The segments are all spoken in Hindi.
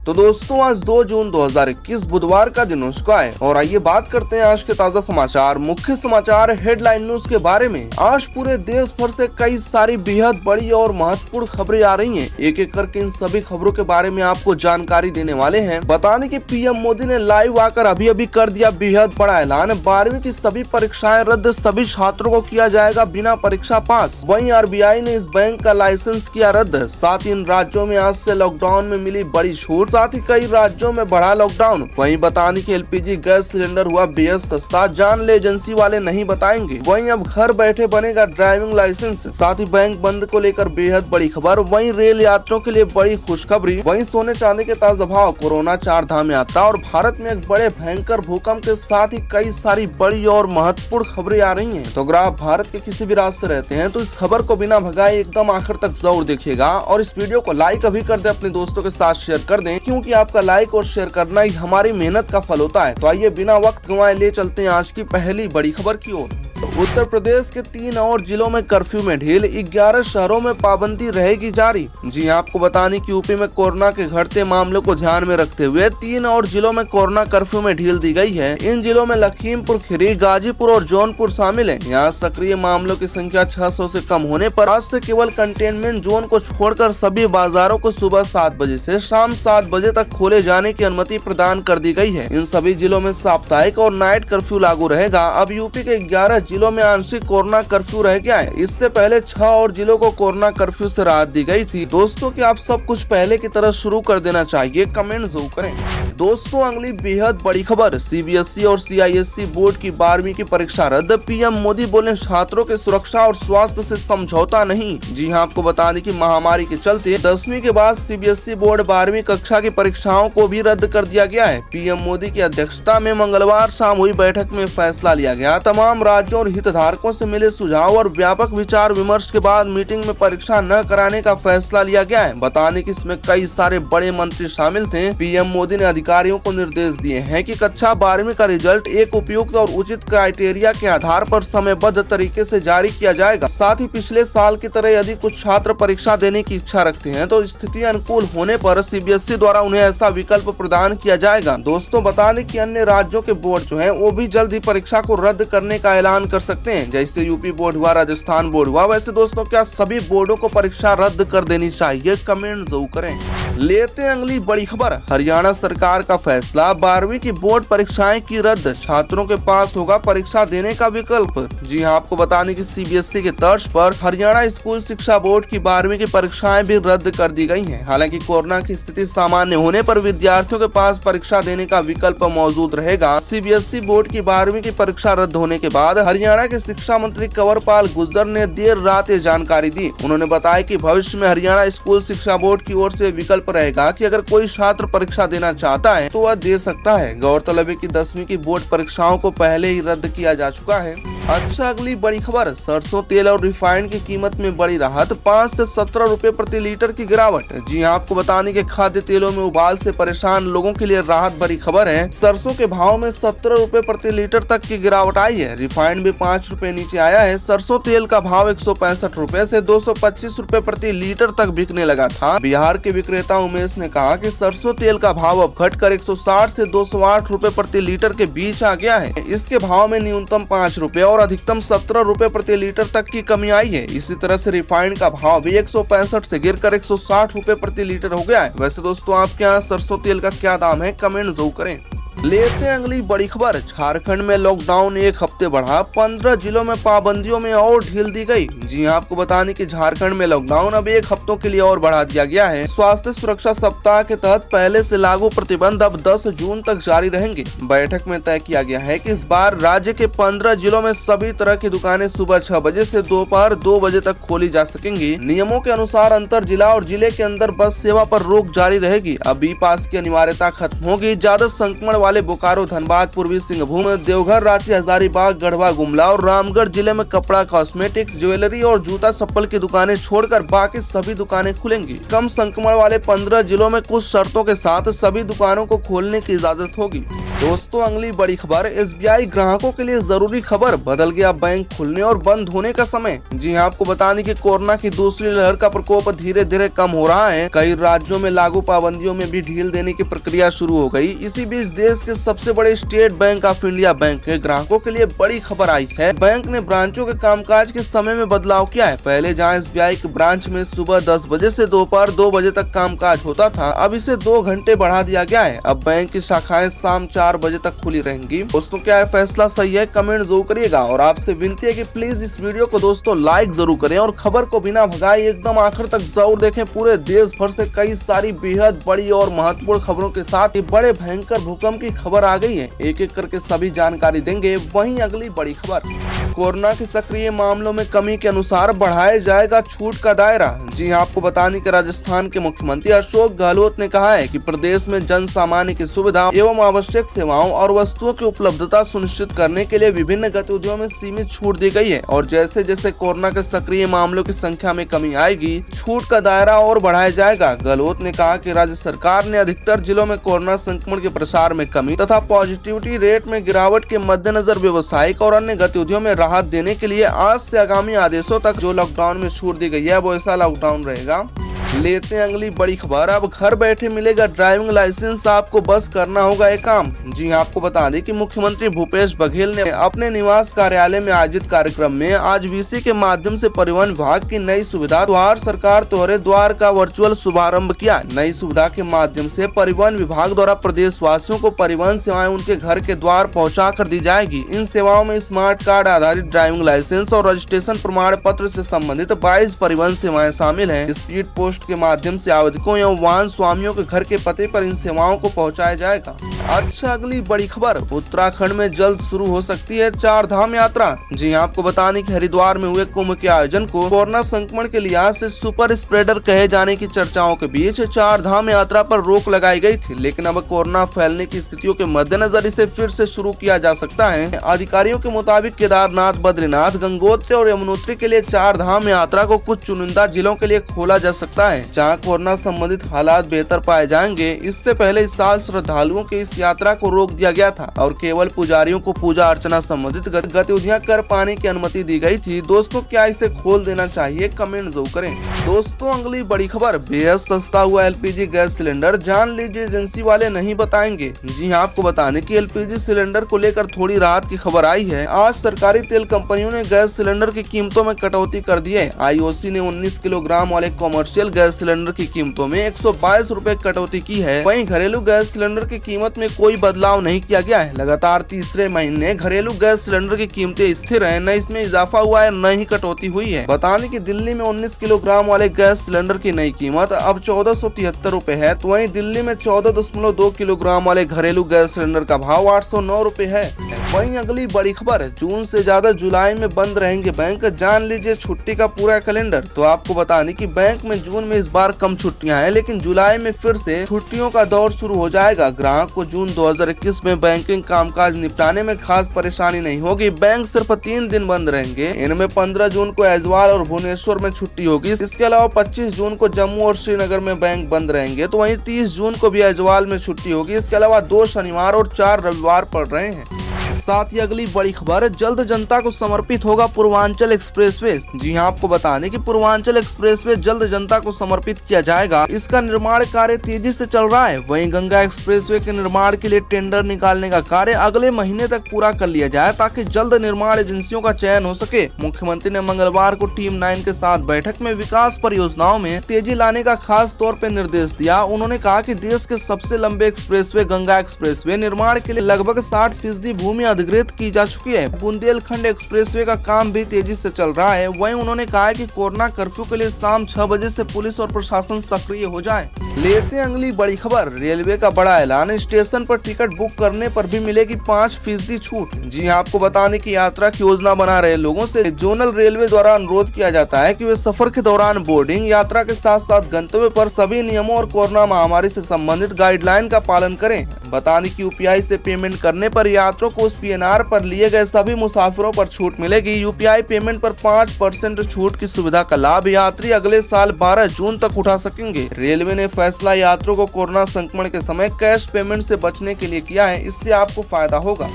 तो दोस्तों आज 2 जून 2021 बुधवार का दिन उसका है और आइए बात करते हैं आज के ताजा समाचार, मुख्य समाचार हेडलाइन न्यूज के बारे में। आज पूरे देश भर से कई सारी बेहद बड़ी और महत्वपूर्ण खबरें आ रही हैं। एक एक करके इन सभी खबरों के बारे में आपको जानकारी देने वाले हैं। बताने कि पीएम मोदी ने लाइव आकर अभी कर दिया बेहद बड़ा ऐलान। 12वीं की सभी परीक्षाएं रद्द, सभी छात्रों को किया जाएगा बिना परीक्षा पास। वहीं आरबीआई ने इस बैंक का लाइसेंस किया रद्द। साथ ही इन राज्यों में आज से लॉकडाउन में मिली बड़ी छूट, साथ ही कई राज्यों में बढ़ा लॉकडाउन। वहीं बताने की एलपीजी गैस सिलेंडर हुआ बेहद सस्ता, जान ले एजेंसी वाले नहीं बताएंगे। वहीं अब घर बैठे बनेगा ड्राइविंग लाइसेंस। साथ ही बैंक बंद को लेकर बेहद बड़ी खबर। वहीं रेल यात्रियों के लिए बड़ी खुशखबरी। वहीं सोने चांदी के ताजा भाव, कोरोना 4 धाम यात्रा और भारत में एक बड़े भयंकर भूकंप के साथ ही कई सारी बड़ी और महत्वपूर्ण खबरें आ रही हैं। तो अगर आप भारत के किसी भी राज्य से रहते हैं तो इस खबर को बिना भगाए एकदम आखिर तक जरूर देखिएगा और इस वीडियो को लाइक अभी कर दे, अपने दोस्तों के साथ शेयर कर दें, क्योंकि आपका लाइक और शेयर करना ही हमारी मेहनत का फल होता है। तो आइए बिना वक्त गंवाए ले चलते हैं आज की पहली बड़ी खबर की ओर। उत्तर प्रदेश के 3 और जिलों में कर्फ्यू में ढील, 11 शहरों में पाबंदी रहेगी जारी। जी आपको बताने की यूपी में कोरोना के घटते मामलों को ध्यान में रखते हुए 3 और जिलों में कोरोना कर्फ्यू में ढील दी गई है। इन जिलों में लखीमपुर खीरी, गाजीपुर और जौनपुर शामिल है। यहाँ सक्रिय मामलों की संख्या 600 से कम होने पर आज से केवल कंटेनमेंट जोन को छोड़कर सभी बाजारों को सुबह 7 बजे से शाम 7 बजे तक खोले जाने की अनुमति प्रदान कर दी गई है। इन सभी जिलों में साप्ताहिक और नाइट कर्फ्यू लागू रहेगा। अब यूपी के 11 जिलों में आंशिक कोरोना कर्फ्यू रह गया है। इससे पहले 6 और जिलों को कोरोना कर्फ्यू से राहत दी गई थी। दोस्तों कि आप सब कुछ पहले की तरह शुरू कर देना चाहिए, कमेंट जरूर करें। दोस्तों अगली बेहद बड़ी खबर, सीबीएसई और सीआईएससी बोर्ड की 12वीं की परीक्षा रद्द। पीएम मोदी बोले छात्रों की सुरक्षा और स्वास्थ्य से समझौता नहीं। जी हां, आपको बता दें कि महामारी के चलते 10वीं के बाद सीबीएसई बोर्ड 12वीं कक्षा की परीक्षाओं को भी रद्द कर दिया गया है। पीएम मोदी की अध्यक्षता में मंगलवार शाम हुई बैठक में फैसला लिया गया। तमाम राज्यों और हितधारकों से मिले सुझाव और व्यापक विचार विमर्श के बाद मीटिंग में परीक्षा न कराने का फैसला लिया गया है। बताने कि इसमें कई सारे बड़े मंत्री शामिल थे। पीएम मोदी ने अधिकारियों को निर्देश दिए हैं कि कक्षा 12वीं का रिजल्ट एक उपयुक्त और उचित क्राइटेरिया के आधार पर समयबद्ध तरीके से जारी किया जाएगा। साथ ही पिछले साल की तरह यदि कुछ छात्र परीक्षा देने की इच्छा रखते हैं तो स्थिति अनुकूल होने पर सीबीएसई द्वारा उन्हें ऐसा विकल्प प्रदान किया जाएगा। दोस्तों बता दें कि अन्य राज्यों के बोर्ड जो हैं वो भी जल्द ही परीक्षा को रद्द करने का ऐलान कर सकते हैं, जैसे यूपी बोर्ड हुआ, राजस्थान बोर्ड हुआ। वैसे दोस्तों क्या सभी बोर्डों को परीक्षा रद्द कर देनी चाहिए, कमेंट जरूर करें। लेते हैं अगली बड़ी खबर, हरियाणा सरकार का फैसला, 12वीं की बोर्ड परीक्षाएं की रद्द, छात्रों के पास होगा परीक्षा देने का विकल्प। जी हां, आपको बताने की सीबीएसई के तर्ज पर हरियाणा स्कूल शिक्षा बोर्ड की 12वीं की परीक्षाएं भी रद्द कर दी गई हैं। हालांकि कोरोना की स्थिति सामान्य होने पर विद्यार्थियों के पास परीक्षा देने का विकल्प मौजूद रहेगा। सीबीएसई बोर्ड की 12वीं की परीक्षा रद्द होने के बाद हरियाणा के शिक्षा मंत्री कंवरपाल गुर्जर ने देर रात ये जानकारी दी। उन्होंने बताया कि भविष्य में हरियाणा स्कूल शिक्षा बोर्ड की ओर से विकल्प रहेगा कि अगर कोई छात्र परीक्षा देना चाहता है तो वह दे सकता है। गौरतलब है कि 10वीं की बोर्ड परीक्षाओं को पहले ही रद्द किया जा चुका है। अच्छा अगली बड़ी खबर, सरसों तेल और रिफाइंड की कीमत में बड़ी राहत, 5 से 17 रुपए प्रति लीटर की गिरावट। जी हां, आपको बताने के खाद्य तेलों में उबाल से परेशान लोगों के लिए राहत भरी खबर है। सरसों के भाव में 17 रुपए प्रति लीटर तक की गिरावट आई है। रिफाइंड भी 5 रुपए नीचे आया है। सरसों तेल का भाव 165 रुपए से 225 रुपए प्रति लीटर तक बिकने लगा था। बिहार के विक्रेता उमेश ने कहा कि सरसों तेल का भाव अब घटकर 160 से 208 रुपए प्रति लीटर के बीच आ गया है। इसके भाव में न्यूनतम 5 रुपए और अधिकतम 17 रुपए प्रति लीटर तक की कमी आई है। इसी तरह से रिफाइंड का भाव भी 165 से गिरकर 160 रुपए प्रति लीटर हो गया है। वैसे दोस्तों आपके यहाँ सरसों तेल का क्या दाम है, कमेंट जरूर करें। लेते हैं अगली बड़ी खबर, झारखंड में लॉकडाउन 1 हफ्ते बढ़ा, 15 जिलों में पाबंदियों में और ढील दी गई। जी हां, आपको बताने कि झारखंड में लॉकडाउन अब 1 हफ्तों के लिए और बढ़ा दिया गया है। स्वास्थ्य सुरक्षा सप्ताह के तहत पहले से लागू प्रतिबंध अब 10 जून तक जारी रहेंगे। बैठक में तय किया गया है कि इस बार राज्य के 15 जिलों में सभी तरह की दुकानें सुबह 6 बजे से दोपहर 2 बजे तक खोली जा सकेंगी। नियमों के अनुसार अंतर जिला और जिले के अंदर बस सेवा पर रोक जारी रहेगी। अब ई पास की अनिवार्यता खत्म होगी। ज्यादा संक्रमण वाले बोकारो, धनबाद, पूर्वी सिंहभूम, देवघर, रांची, हजारीबाग, गढ़वा, गुमला और रामगढ़ जिले में कपड़ा, कॉस्मेटिक, ज्वेलरी और जूता चप्पल की दुकानें छोड़कर बाकी सभी दुकानें खुलेंगी। कम संक्रमण वाले 15 जिलों में कुछ शर्तों के साथ सभी दुकानों को खोलने की इजाजत होगी। दोस्तों अगली बड़ी खबर, एसबीआई ग्राहकों के लिए जरूरी खबर, बदल गया बैंक खुलने और बंद होने का समय। जी हां, आपको बताने की कोरोना की दूसरी लहर का प्रकोप धीरे धीरे कम हो रहा है। कई राज्यों में लागू पाबंदियों में भी ढील देने की प्रक्रिया शुरू हो गई। इसी बीच देश के सबसे बड़े state bank of India bank के ग्राहकों के लिए बड़ी खबर आई है। बैंक ने ब्रांचों के कामकाज के समय में बदलाव किया है। पहले जहां एसबीआई के ब्रांच में सुबह 10 बजे से दोपहर 2 बजे तक कामकाज होता था, अब इसे 2 घंटे बढ़ा दिया गया है। अब बैंक की शाखाएं शाम 4 बजे तक खुली रहेंगी। दोस्तों क्या है फैसला सही है, कमेंट जरूर करिएगा और आपसे विनती है कि प्लीज इस वीडियो को दोस्तों लाइक जरूर करें और खबर को बिना भगाए एकदम आखिर तक जरूर देखें। पूरे देश भर से कई सारी बेहद बड़ी और महत्वपूर्ण खबरों के साथ ही बड़े भयंकर भूकंप की खबर आ गई है। एक एक करके सभी जानकारी देंगे। वहीं अगली बड़ी खबर, कोरोना के सक्रिय मामलों में कमी के अनुसार बढ़ाया जाएगा छूट का दायरा। जी हां, आपको बताने के राजस्थान के मुख्यमंत्री अशोक गहलोत ने कहा है कि प्रदेश में जन सामान्य की सुविधा एवं आवश्यक सेवाओं और वस्तुओं की उपलब्धता सुनिश्चित करने के लिए विभिन्न गतिविधियों में सीमित छूट दी गई है और जैसे जैसे कोरोना के सक्रिय मामलों की संख्या में कमी आएगी, छूट का दायरा और बढ़ाया जाएगा। गहलोत ने कहा कि राज्य सरकार ने अधिकतर जिलों में कोरोना संक्रमण के प्रसार में कमी तथा पॉजिटिविटी रेट में गिरावट के मद्देनजर व्यवसायिक और अन्य गतिविधियों में राहत देने के लिए आज से आगामी आदेशों तक जो लॉकडाउन में छूट दी गई है वो ऐसा लॉकडाउन रहेगा। लेते हैं अगली बड़ी खबर, अब घर बैठे मिलेगा ड्राइविंग लाइसेंस, आपको बस करना होगा एक काम। जी हां, आपको बता दें कि मुख्यमंत्री भूपेश बघेल ने अपने निवास कार्यालय में आयोजित कार्यक्रम में आज वीसी के माध्यम से परिवहन विभाग की नई सुविधा द्वार सरकार तोहरे द्वार का वर्चुअल शुभारंभ किया। नई सुविधा के माध्यम से परिवहन विभाग द्वारा प्रदेश वासियों को परिवहन सेवाएं उनके घर के द्वार पहुँचा कर दी जाएगी। इन सेवाओं में स्मार्ट कार्ड आधारित ड्राइविंग लाइसेंस और रजिस्ट्रेशन प्रमाण पत्र से संबंधित 22 परिवहन सेवाएं शामिल है। स्पीड पोस्ट के माध्यम से आवेदकों एवं वाहन स्वामियों के घर के पते पर इन सेवाओं को पहुंचाया जाएगा। अच्छा अगली बड़ी खबर, उत्तराखंड में जल्द शुरू हो सकती है 4 धाम यात्रा। जी हां, आपको बताने कि हरिद्वार में हुए कुंभ के आयोजन को कोरोना संक्रमण के लिहाज से सुपर स्प्रेडर कहे जाने की चर्चाओं के बीच 4 धाम यात्रा पर रोक लगाई गई थी, लेकिन अब कोरोना फैलने की स्थितियों के मद्देनजर इसे फिर से शुरू किया जा सकता है। अधिकारियों के मुताबिक केदारनाथ, बद्रीनाथ, गंगोत्री और यमुनोत्री के लिए 4 धाम यात्रा को कुछ चुनिंदा जिलों के लिए खोला जा सकता है जहां कोरोना संबंधित हालात बेहतर पाए जाएंगे। इससे पहले इस साल श्रद्धालुओं की इस यात्रा को रोक दिया गया था और केवल पुजारियों को पूजा अर्चना संबंधित गतिविधियां कर पाने की अनुमति दी गई थी। दोस्तों क्या इसे खोल देना चाहिए, कमेंट जरूर करें। दोस्तों अगली बड़ी खबर, बेहद सस्ता हुआ एलपीजी गैस सिलेंडर, जान लीजिए एजेंसी वाले नहीं बताएंगे। जी हाँ, आपको बताने की एलपीजी सिलेंडर को लेकर थोड़ी राहत की खबर आई है। आज सरकारी तेल कंपनियों ने गैस सिलेंडर की कीमतों में कटौती कर दी है। आईओसी ने 19 किलोग्राम वाले कॉमर्शियल गैस सिलेंडर की कीमतों में 122 रुपए कटौती की है। वहीं घरेलू गैस सिलेंडर की कीमत में कोई बदलाव नहीं किया गया है। लगातार तीसरे महीने घरेलू गैस सिलेंडर की कीमतें स्थिर है, न इसमें इजाफा हुआ है न ही कटौती हुई है। बताने की दिल्ली में 19 किलोग्राम वाले गैस सिलेंडर की नई कीमत अब 1473 रुपए है, तो वहीं दिल्ली में 14.2 किलोग्राम वाले घरेलू गैस सिलेंडर का भाव 809 रुपए है। वहीं अगली बड़ी खबर, जून से ज्यादा जुलाई में बंद रहेंगे बैंक, जान लीजिए छुट्टी का पूरा कैलेंडर। तो आपको बताने की बैंक में जून में इस बार कम छुट्टियां हैं, लेकिन जुलाई में फिर से छुट्टियों का दौर शुरू हो जाएगा। ग्राहक को जून 2021 में बैंकिंग कामकाज निपटाने में खास परेशानी नहीं होगी। बैंक सिर्फ 3 दिन बंद रहेंगे। इनमें 15 जून को ऐजवाल और भुवनेश्वर में छुट्टी होगी। इसके अलावा 25 जून को जम्मू और श्रीनगर में बैंक बंद रहेंगे, तो वहीं 30 जून को भी ऐजवाल में छुट्टी होगी। इसके अलावा 2 शनिवार और 4 रविवार पड़ रहे हैं। साथ ही अगली बड़ी खबर, जल्द जनता को समर्पित होगा पूर्वांचल एक्सप्रेसवे। जी हां, आपको बता दें कि पूर्वांचल एक्सप्रेसवे जल्द जनता को समर्पित किया जाएगा। इसका निर्माण कार्य तेजी से चल रहा है। वहीं गंगा एक्सप्रेसवे के निर्माण के लिए टेंडर निकालने का कार्य अगले महीने तक पूरा कर लिया जाए ताकि जल्द निर्माण एजेंसियों का चयन हो सके। मुख्यमंत्री ने मंगलवार को टीम 9 के साथ बैठक में विकास परियोजनाओं में तेजी लाने का खास तौर पर निर्देश दिया। उन्होंने कहा कि देश के सबसे लंबे एक्सप्रेसवे गंगा एक्सप्रेसवे निर्माण के लिए लगभग 60% भूमि अधिग्रहित की जा चुकी है। बुंदेलखंड एक्सप्रेसवे का काम भी तेजी से चल रहा है। वहीं उन्होंने कहा कि कोरोना कर्फ्यू के लिए शाम 6 बजे से पुलिस और प्रशासन सक्रिय हो जाए। लेते हैं अगली बड़ी खबर, रेलवे का बड़ा ऐलान, स्टेशन पर टिकट बुक करने पर भी मिलेगी 5% छूट। जी हां, आपको बताने की यात्रा की योजना बना रहे लोगों से जोनल रेलवे द्वारा अनुरोध किया जाता है कि वे सफर के दौरान बोर्डिंग यात्रा के साथ साथ गंतव्य पर सभी नियमों और कोरोना महामारी से संबंधित गाइडलाइन का पालन करें। बताने की यूपीआई से पेमेंट करने पर यात्रियों को उस पीएनआर पर लिए गए सभी मुसाफिरों पर छूट मिलेगी। यूपीआई पेमेंट पर 5% छूट की सुविधा का लाभ यात्री अगले साल 12 जून तक उठा सकेंगे। रेलवे ने फैसला यात्रियों को कोरोना संक्रमण के समय कैश पेमेंट से बचने के लिए किया है, इससे आपको फायदा होगा।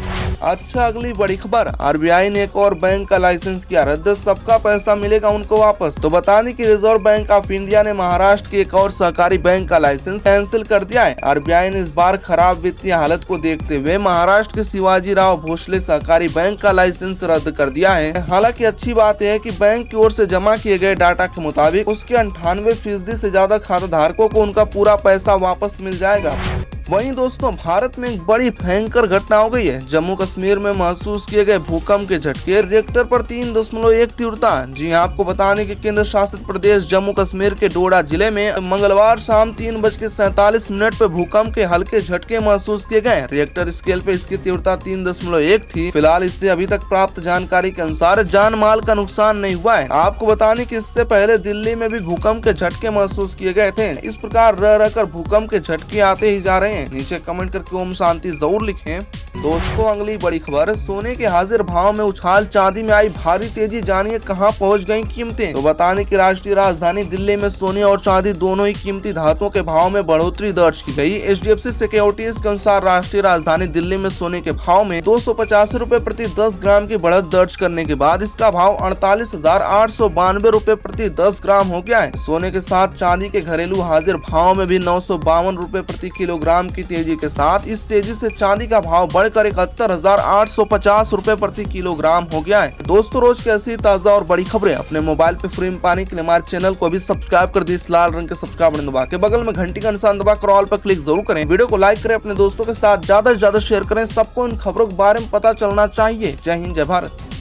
अच्छा, अगली बड़ी खबर, आरबीआई ने एक और बैंक का लाइसेंस किया रद्द, सबका पैसा मिलेगा उनको वापस। तो बता दें कि रिजर्व बैंक ऑफ इंडिया ने महाराष्ट्र के एक और सहकारी बैंक का लाइसेंस कैंसिल कर दिया है। आरबीआई ने इस बार खराब वित्तीय हालत को देखते हुए महाराष्ट्र के शिवाजी राव भोसले सहकारी बैंक का लाइसेंस रद्द कर दिया है। हालांकि अच्छी बात यह है कि बैंक की ओर से जमा किए गए डाटा के मुताबिक उसके 98% से ज्यादा खाता धारकों को उनका पूरा पैसा वापस मिल जाएगा। वहीं दोस्तों, भारत में एक बड़ी भयंकर घटना हो गई है। जम्मू कश्मीर में महसूस किए गए भूकंप के झटके, रिक्टर पर 3.1 तीव्रता। जी हां, आपको बताने कि केंद्र शासित प्रदेश जम्मू कश्मीर के डोडा जिले में मंगलवार शाम 3:47 पर भूकंप के हल्के झटके महसूस किए गए। रिक्टर स्केल पे इसकी तीव्रता 3.1 थी। फिलहाल इससे अभी तक प्राप्त जानकारी के अनुसार जान माल का नुकसान नहीं हुआ है। आपको बताने कि इससे पहले दिल्ली में भी भूकंप के झटके महसूस किए गए थे। इस प्रकार रह रहकर भूकंप के झटके आते ही जा रहे हैं। नीचे कमेंट करके ओम शांति जरूर लिखें। दोस्तों, अगली बड़ी खबर, सोने के हाजिर भाव में उछाल, चांदी में आई भारी तेजी, जानिए कहां पहुंच गई कीमतें। तो बताने की राष्ट्रीय राजधानी दिल्ली में सोने और चांदी दोनों ही कीमती धातुओं के भाव में बढ़ोतरी दर्ज की गई। एचडीएफसी सिक्योरिटीज के अनुसार राष्ट्रीय राजधानी दिल्ली में सोने के भाव में 285 रुपए प्रति 10 ग्राम की बढ़त दर्ज करने के बाद इसका भाव 48,892 रुपए प्रति 10 ग्राम हो गया है। सोने के साथ चांदी के घरेलू हाजिर भाव में भी 952 रुपए प्रति किलोग्राम की तेजी के साथ इस तेजी से चांदी का भाव बढ़कर 71,850 रुपए प्रति किलोग्राम हो गया है। दोस्तों, रोज की ऐसी ताजा और बड़ी खबरें अपने मोबाइल पे फ्री में पाने के लिए हमारे चैनल को भी सब्सक्राइब कर दी। इस लाल रंग के सब्सक्राइब बटन दबा के बगल में घंटी का निशान दबा कर ऑल पर क्लिक जरूर करें। वीडियो को लाइक करें, अपने दोस्तों के साथ ज्यादा से ज्यादा शेयर करें। सबको इन खबरों के बारे में पता चलना चाहिए। जय हिंद, जय भारत।